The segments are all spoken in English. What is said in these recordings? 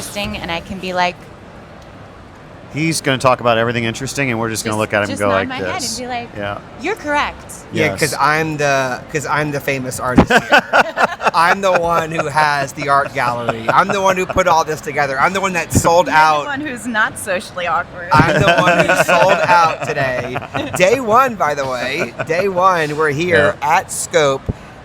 interesting, and I can be like, He's going to talk about everything interesting, and we're just going to look at him and go like nod my head and be like, "You're correct." Yeah, because I'm the famous artist here. I'm the one who has the art gallery. I'm the one who put all this together. I'm the one that sold out. I'm the one who's not socially awkward. I'm the one who sold out today. Day one, by the way. Day one, we're here at Scope.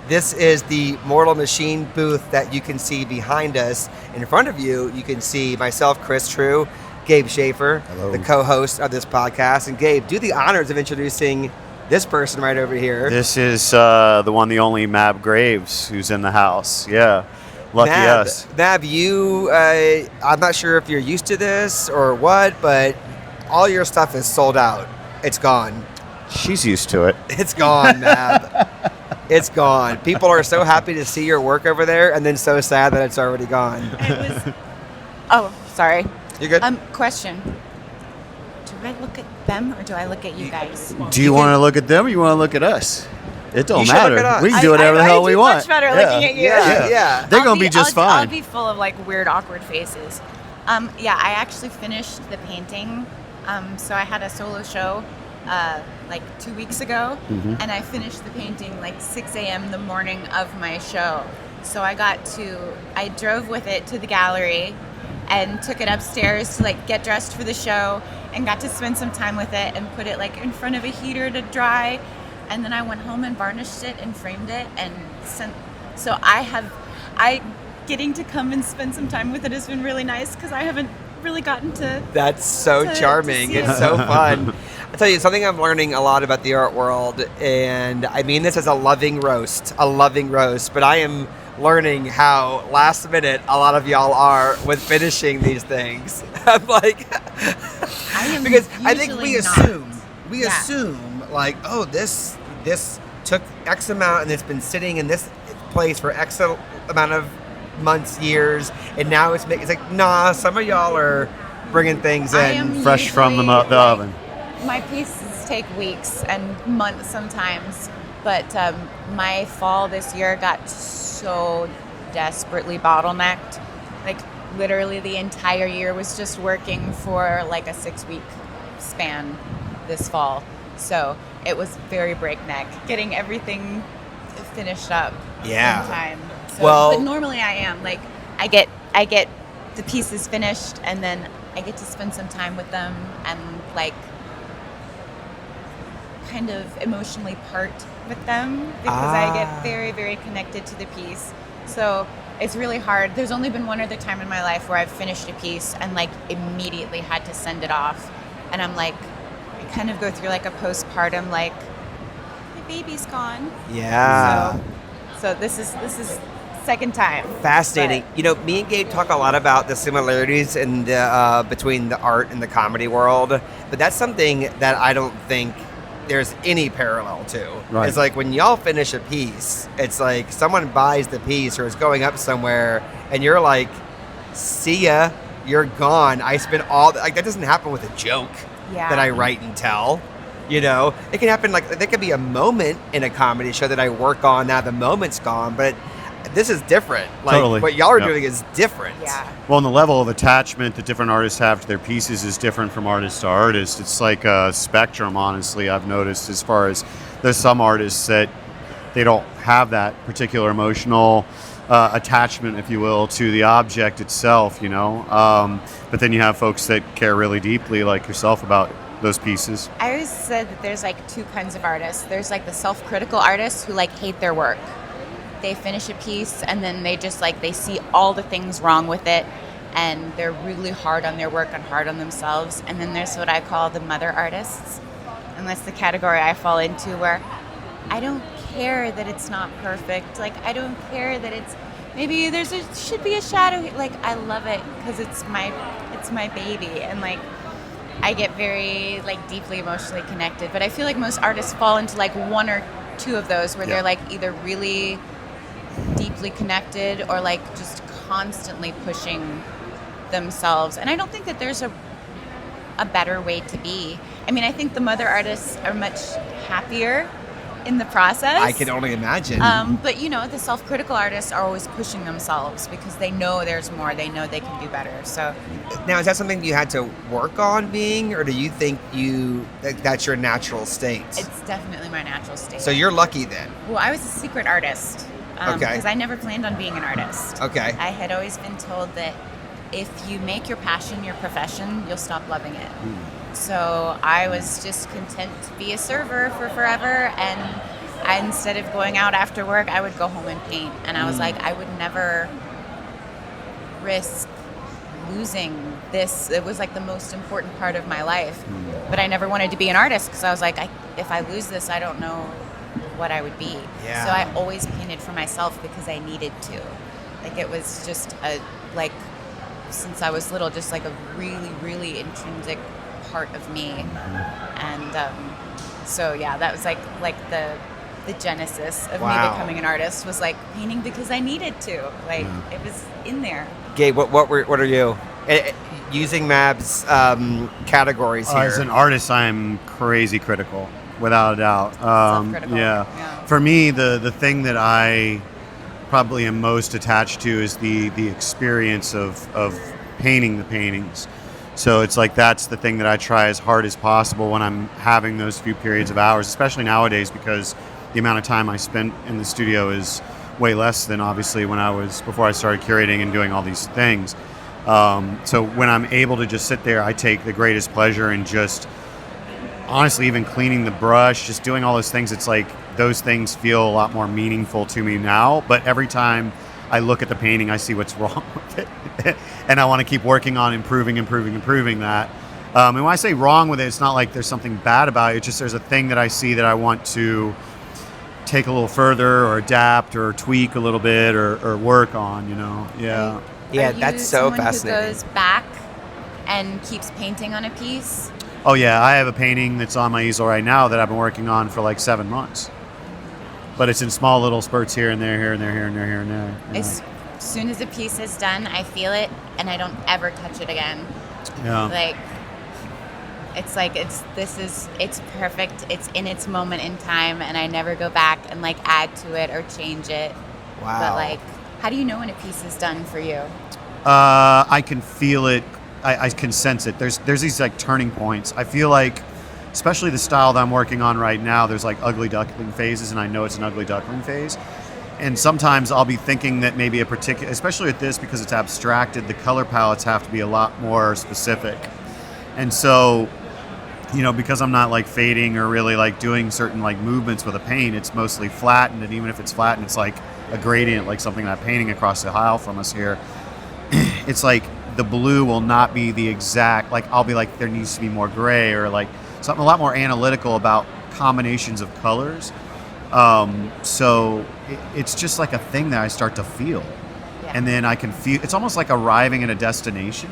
This is the Mortal Machine booth that you can see behind us. In front of you, you can see myself, Chris True, Gabe Schaefer, the co-host of this podcast. And Gabe, do the honors of introducing this person right over here. This is the one, the only Mab Graves, who's in the house. Yeah, lucky us. Mab, you, I'm not sure if you're used to this or what, but all your stuff is sold out. It's gone. She's used to it. It's gone, Mab. It's gone. People are so happy to see your work over there, and then so sad that it's already gone. It was. Oh, sorry. You good? Question. Do I look at them or do I look at you guys? Do you want to look at them or you want to look at us? It don't matter. Look at us. We can do whatever the hell we want. Much better looking at you. Yeah. They're going to be just fine. I'll be full of like weird, awkward faces. I actually finished the painting. So I had a solo show like 2 weeks ago, and I finished the painting like 6 a.m. the morning of my show. So I drove with it to the gallery and took it upstairs to like get dressed for the show and got to spend some time with it and put it like in front of a heater to dry. And then I went home and varnished it and framed it and sent. So getting to come and spend some time with it has been really nice because I haven't really gotten to. That's so charming. It's so fun. I'll tell you something I'm learning a lot about the art world, and I mean this as a loving roast, but I am learning how last minute a lot of y'all are with finishing these things. I'm like, because I think we assume like, oh, this took X amount and it's been sitting in this place for X amount of months, years, and now it's like, nah, some of y'all are bringing things in fresh from the oven. My pieces take weeks and months sometimes, but my fall this year got so desperately bottlenecked. Like literally the entire year was just working for like a 6-week span this fall. So it was very breakneck getting everything finished up in time. So, but normally I am like I get the pieces finished and then I get to spend some time with them and like kind of emotionally part with them because I get very, very connected to the piece. So it's really hard. There's only been one other time in my life where I've finished a piece and like immediately had to send it off. And I'm like, I kind of go through like a postpartum, like, my baby's gone. Yeah. So this is second time. Fascinating. But, me and Gabe talk a lot about the similarities in the between the art and the comedy world, but that's something that I don't think there's any parallel to. Right. It's like when y'all finish a piece, it's like someone buys the piece or it's going up somewhere and you're like, see ya, you're gone. I spent that doesn't happen with a joke that I write and tell. It can happen there could be a moment in a comedy show that I work on, now the moment's gone, but this is different. Totally. What y'all are doing is different. Yeah. Well, and the level of attachment that different artists have to their pieces is different from artist to artist. It's like a spectrum, honestly, I've noticed, as far as there's some artists that they don't have that particular emotional attachment, if you will, to the object itself, but then you have folks that care really deeply, like yourself, about those pieces. I always said that there's like two kinds of artists. There's like the self-critical artists who like hate their work. They finish a piece and then they just like, they see all the things wrong with it and they're really hard on their work and hard on themselves. And then there's what I call the mother artists. And that's the category I fall into, where I don't care that it's not perfect. Like, I don't care that it's, maybe should be a shadow. Like, I love it because it's my baby. And like, I get very like deeply emotionally connected. But I feel like most artists fall into like one or two of those where they're like either really deeply connected or like just constantly pushing themselves. And I don't think that there's a better way to be. I mean, I think the mother artists are much happier in the process. I can only imagine. But the self-critical artists are always pushing themselves because they know there's more. They know they can do better. So Now, is that something you had to work on being, or do you think that's your natural state? it's definitely my natural state. So you're lucky then. Well, I was a secret artist. Okay. Because I never planned on being an artist. Okay. I had always been told that if you make your passion your profession, you'll stop loving it. So I was just content to be a server for forever, and instead of going out after work, I would go home and paint. And I was like, I would never risk losing this. It was like the most important part of my life. But I never wanted to be an artist because I was like, if I lose this, I don't know what I would be. Yeah. So I always painted for myself because I needed to. Like it was just since I was little, just like a really, really intrinsic part of me. And so yeah, that was like the genesis of me becoming an artist was like painting because I needed to. Like it was in there. Gabe, what are you? Using Mab's categories here. As an artist, I'm crazy critical, without a doubt. Self-critical. Yeah. For me, the thing that I probably am most attached to is the experience of painting the paintings. So it's like that's the thing that I try as hard as possible when I'm having those few periods of hours, especially nowadays because the amount of time I spent in the studio is way less than obviously before I started curating and doing all these things. So when I'm able to just sit there, I take the greatest pleasure in just honestly even cleaning the brush, just doing all those things. It's like those things feel a lot more meaningful to me now, but every time I look at the painting, I see what's wrong with it. And I want to keep working on improving that. And when I say wrong with it, it's not like there's something bad about it. It's just there's a thing that I see that I want to take a little further or adapt or tweak a little bit or work on, Yeah. Yeah, Are you that's so someone fascinating. who goes back and keeps painting on a piece? Oh, yeah. I have a painting that's on my easel right now that I've been working on for like 7 months. But it's in small little spurts here and there, here and there, here and there, here and there. As soon as a piece is done, I feel it, and I don't ever touch it again. Yeah. Like, it's perfect. It's in its moment in time, and I never go back and like add to it or change it. Wow. But like, how do you know when a piece is done for you? I can feel it. I can sense it. There's these like turning points. I feel like, especially the style that I'm working on right now, there's like ugly duckling phases, and I know it's an ugly duckling phase. And sometimes I'll be thinking that maybe a particular, especially with this because it's abstracted, the color palettes have to be a lot more specific. And so, because I'm not like fading or really like doing certain like movements with a paint, it's mostly flattened. And even if it's flattened, it's like a gradient, like something I'm painting across the aisle from us here. It's like the blue will not be the exact, like I'll be like, there needs to be more gray or like something a lot more analytical about combinations of colors. So it's just like a thing that I start to feel. Yeah. And then I can feel, it's almost like arriving at a destination.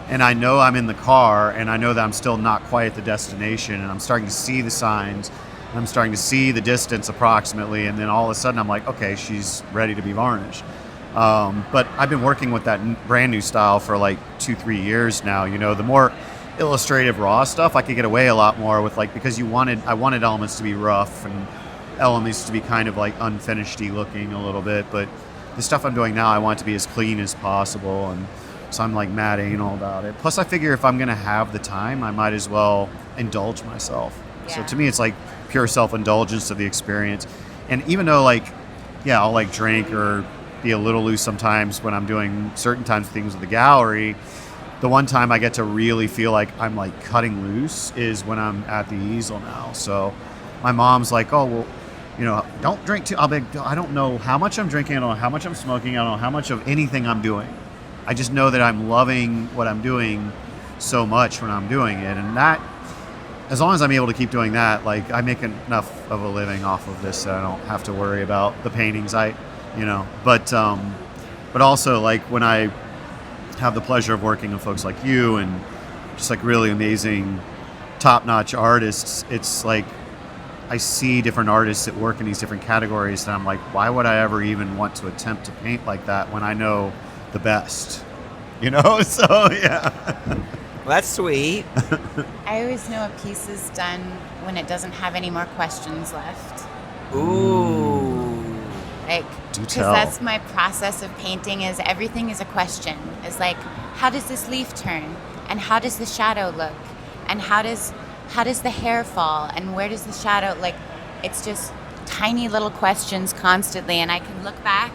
And I know I'm in the car and I know that I'm still not quite at the destination, and I'm starting to see the signs. I'm starting to see the distance approximately. And then all of a sudden I'm like, okay, she's ready to be varnished. But I've been working with that brand new style for like 2-3 years now. The more illustrative raw stuff I could get away a lot more with, like, because I wanted elements to be rough and elements to be kind of like unfinished-y looking a little bit, but the stuff I'm doing now I want it to be as clean as possible, and so I'm like mad anal about it. Plus I figure if I'm gonna have the time, I might as well indulge myself. Yeah. So to me it's like pure self-indulgence of the experience. And even though I'll like drink or be a little loose sometimes when I'm doing certain times of things with the gallery, the one time I get to really feel like I'm like cutting loose is when I'm at the easel now. So my mom's like, oh, well, don't drink too. I'll be like, I don't know how much I'm drinking. I don't know how much I'm smoking. I don't know how much of anything I'm doing. I just know that I'm loving what I'm doing so much when I'm doing it. And that, as long as I'm able to keep doing that, like I make enough of a living off of this that I don't have to worry about the paintings. But also like when I have the pleasure of working with folks like you and just like really amazing top-notch artists, it's like I see different artists that work in these different categories and I'm like, why would I ever even want to attempt to paint like that when I know the best? So yeah. Well, that's sweet. I always know a piece is done when it doesn't have any more questions left. Ooh. Like, Do because tell. that's my process of painting. Is everything is a question. Is like, how does this leaf turn, and how does the shadow look, and how does the hair fall, and where does the shadow, like, it's just tiny little questions constantly. And I can look back,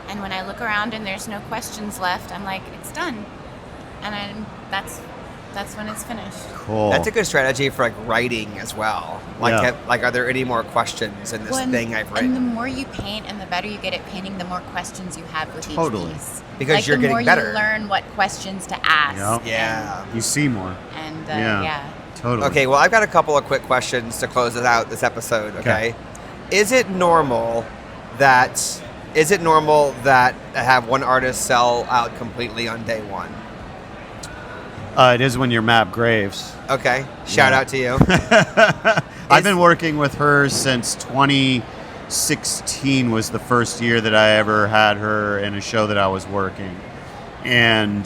and when I look around and there's no questions left, I'm like, it's done, and that's when it's finished. Cool. That's a good strategy for like writing as well. Like, are there any more questions in this thing I've written? And the more you paint and the better you get at painting, the more questions you have with Totally. each piece. Because like, you're getting the more better. you learn what questions to ask. Yep. Yeah. You see more. And Yeah. Totally. Okay, well, I've got a couple of quick questions to close it out this episode. Okay, is it normal that I have one artist sell out completely on day one? It is when you're Mab Graves. Okay, shout Yeah. out to you. I've been working with her since 2016 was the first year that I ever had her in a show that I was working. And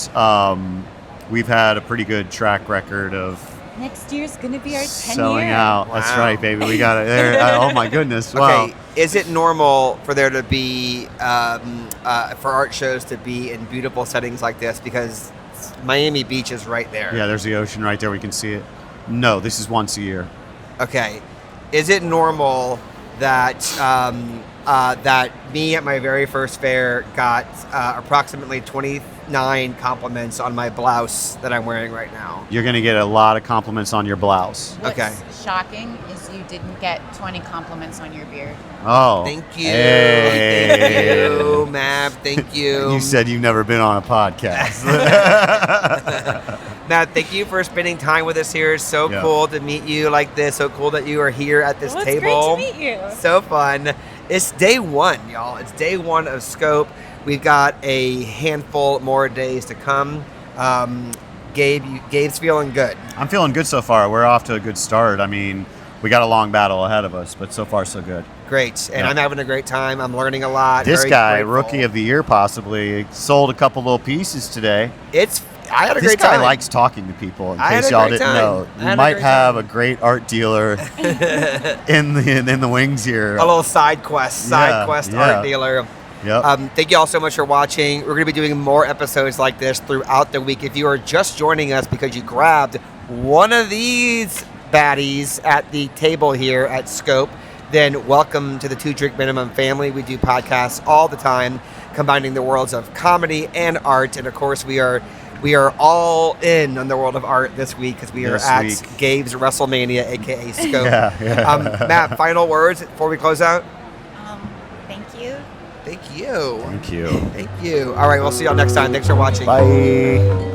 we've had a pretty good track record of next year's going to be our 10 selling year. out. That's Wow. right, baby. We got it there. Oh, my goodness. Wow. Okay, is it normal for there to be for art shows to be in beautiful settings like this? Because Miami Beach is right there. Yeah, there's the ocean right there. We can see it. No, this is once a year. Okay. Is it normal that that me at my very first fair got approximately 29 compliments on my blouse that I'm wearing right now? You're going to get a lot of compliments on your blouse. What's Okay. shocking is you didn't get 20 compliments on your beard. Oh. Thank you. Hey. Thank you, Mab. Thank you. You said you've never been on a podcast. Matt, thank you for spending time with us here. It's so Yeah. cool to meet you like this. So cool that you are here at this Well, table. it's great to meet you. So fun. It's day one, y'all. It's day one of Scope. We've got a handful more days to come. Gabe's feeling good. I'm feeling good so far. We're off to a good start. I mean, we got a long battle ahead of us, but so far so good. Great. And Yeah. I'm having a great time. I'm learning a lot. This Very guy, grateful. rookie of the year possibly, sold a couple little pieces today. I had a This great guy time. likes talking to people. In I had case a y'all great didn't time. know, I you had a might great have time. a great art dealer in the wings here. A little side quest Yeah. art dealer. Yep. Thank you all so much for watching. We're going to be doing more episodes like this throughout the week. If you are just joining us because you grabbed one of these baddies at the table here at Scope, then welcome to the 2 Drink Minimum family. We do podcasts all the time, combining the worlds of comedy and art. And of course, we are all in on the world of art this week because we are This at week. Gabe's WrestleMania, aka Scope. Yeah. Matt, final words before we close out? Thank you. Thank you. Thank you. Thank you. All right, we'll see y'all next time. Thanks for watching. Bye.